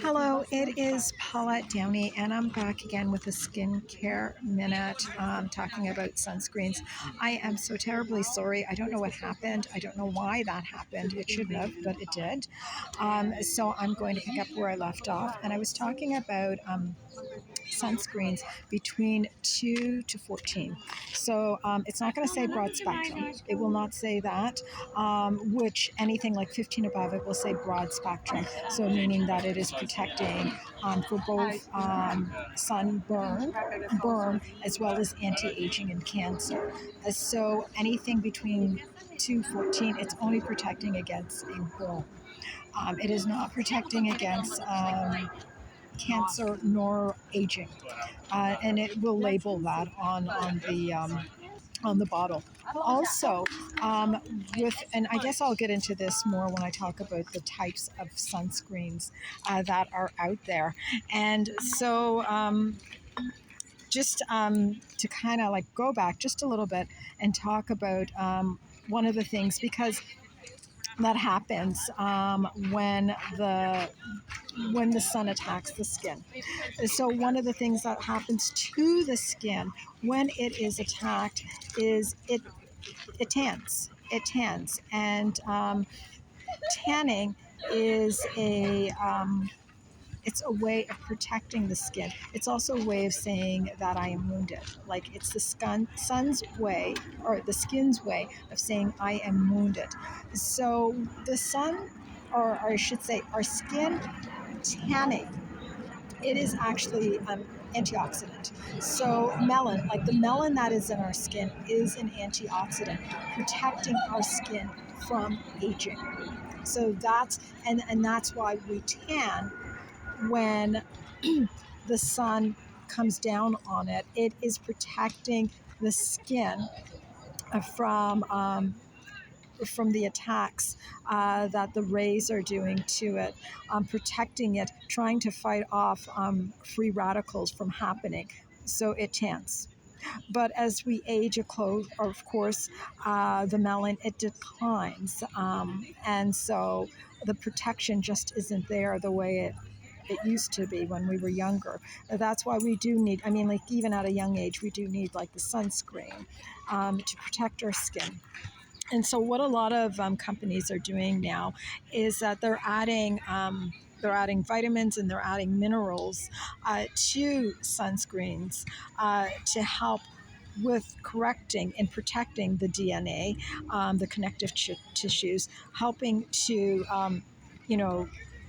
Hello, it is Paulet Downey, and I'm back again with a skincare minute talking about sunscreens. I am so terribly sorry. I don't know what happened. I don't know why that happened. It shouldn't have, but it did. So I'm going to pick up where I left off, and I was talking about sunscreens between 2 to 14. So it's not going to say broad spectrum. It will not say that, which anything like 15 above, it will say broad spectrum. So meaning that it is protecting for both sunburn, burn, as well as anti-aging and cancer. So anything between 214, it's only protecting against a burn. It is not protecting against cancer nor aging, and it will label that on the bottle. Also, and I guess I'll get into this more when I talk about the types of sunscreens that are out there. And so, just to kind of like go back just a little bit and talk about one of the things, because that happens when the sun attacks the skin. So one of the things that happens to the skin when it is attacked is it tans. It tans, and tanning is it's a way of protecting the skin. It's also a way of saying that I am wounded. Like it's the sun's way, or the skin's way of saying I am wounded. So the sun, or I should say our skin tanning, it is actually antioxidant. So melon, like the melon that is in our skin, is an antioxidant protecting our skin from aging. So and that's why we tan when the sun comes down on it. It is protecting the skin from the attacks that the rays are doing to it, protecting it, trying to fight off free radicals from happening. So it tans. But as we age, of course, the melon, it declines. And so the protection just isn't there the way it used to be when we were younger. That's why we do need, I mean, like even at a young age, we do need like the sunscreen to protect our skin. And so what a lot of companies are doing now is that they're adding vitamins and they're adding minerals to sunscreens to help with correcting and protecting the DNA, the connective tissues, helping to,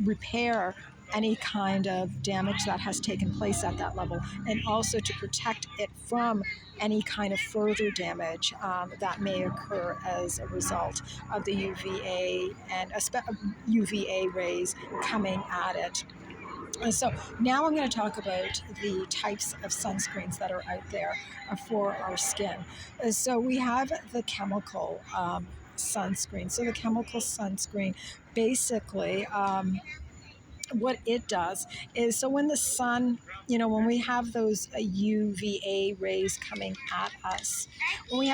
repair any kind of damage that has taken place at that level, and also to protect it from any kind of further damage that may occur as a result of the UVA and UVA rays coming at it. So now I'm going to talk about the types of sunscreens that are out there for our skin. So we have the chemical sunscreen. So the chemical sunscreen basically what it does is, so when the sun, when we have those UVA rays coming at us, what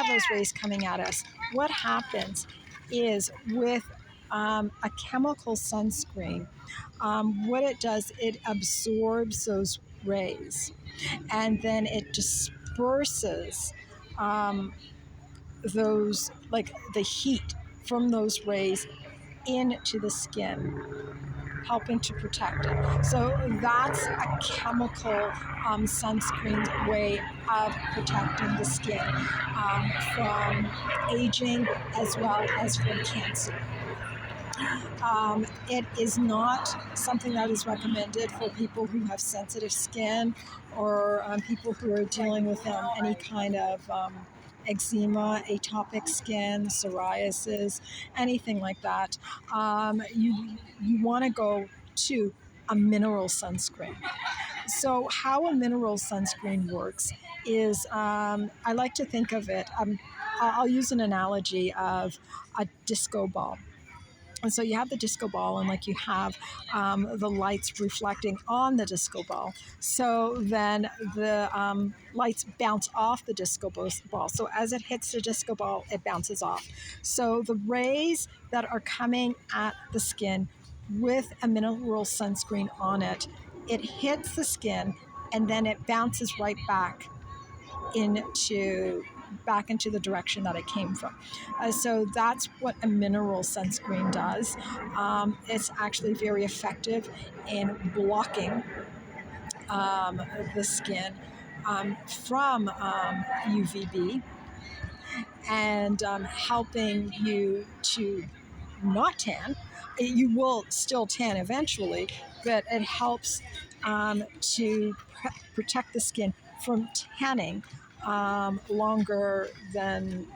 happens is with a chemical sunscreen, what it does, it absorbs those rays and then it disperses those, like the heat from those rays into the skin, helping to protect it. So that's a chemical sunscreen way of protecting the skin from aging as well as from cancer. It is not something that is recommended for people who have sensitive skin, or people who are dealing with any kind of eczema, atopic skin, psoriasis, anything like that. You want to go to a mineral sunscreen. So how a mineral sunscreen works is, I like to think of it, I'll use an analogy of a disco ball. And so you have the disco ball, and like you have the lights reflecting on the disco ball. So then the lights bounce off the disco ball. So as it hits the disco ball, it bounces off. So the rays that are coming at the skin with a mineral sunscreen on it, it hits the skin and then it bounces right into into the direction that it came from. So that's what a mineral sunscreen does. It's actually very effective in blocking um, the skin from UVB and helping you to not tan. You will still tan eventually, but it helps to protect the skin from tanning longer than,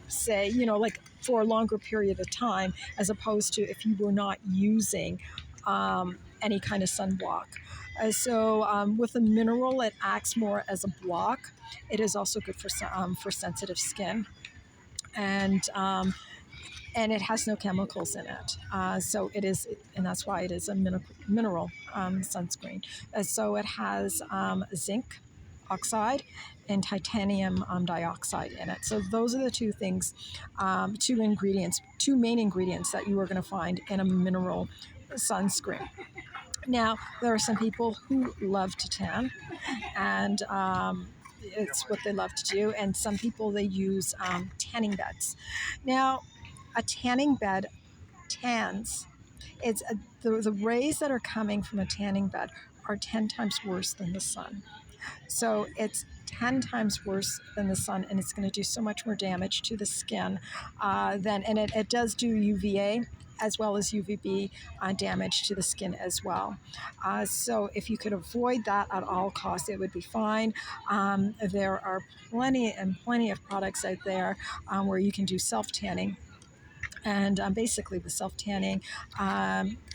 say, like for a longer period of time, as opposed to if you were not using any kind of sunblock. So with a mineral, it acts more as a block. It is also good for sensitive skin, and and it has no chemicals in it. So it is, and that's why it is a mineral sunscreen. So it has zinc oxide and titanium dioxide in it. So those are the two things, two main ingredients that you are going to find in a mineral sunscreen. Now, there are some people who love to tan, and it's what they love to do. And some people, they use tanning beds. Now, a tanning bed tans. The rays that are coming from a tanning bed are 10 times worse than the sun. So it's 10 times worse than the sun, and it's going to do so much more damage to the skin and it does do UVA as well as UVB damage to the skin as well. So if you could avoid that at all costs, it would be fine. There are plenty of products out there where you can do self-tanning. And basically, with self tanning,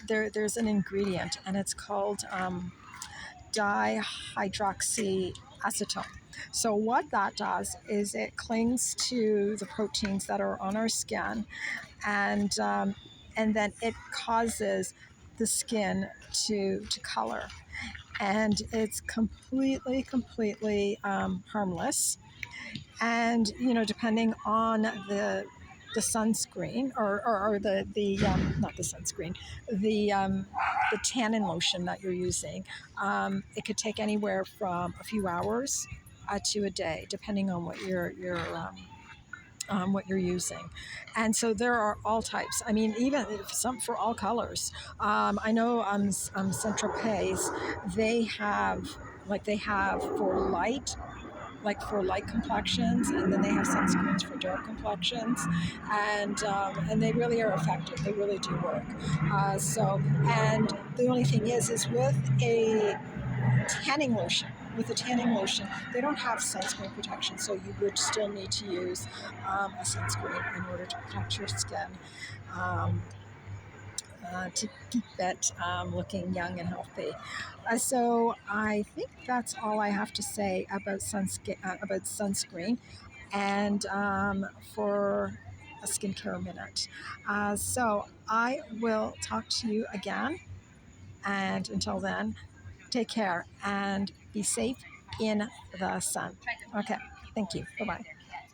there's an ingredient, and it's called dihydroxyacetone. So what that does is it clings to the proteins that are on our skin, and then it causes the skin to color, and it's completely harmless. And depending on the sunscreen or the not the sunscreen, the tannin lotion that you're using, it could take anywhere from a few hours to a day, depending on what you're using. And so there are all types. I mean, even some for all colors. I know Central Pays, they have for light complexions, and then they have sunscreens for dark complexions, and they really are effective. They really do work. And the only thing is with a tanning lotion. With a tanning lotion, they don't have sunscreen protection, so you would still need to use a sunscreen in order to protect your skin. To keep it looking young and healthy. So I think that's all I have to say about sunscreen, and for a skincare minute. So I will talk to you again, and until then, take care and be safe in the sun. Okay, thank you. Bye-bye.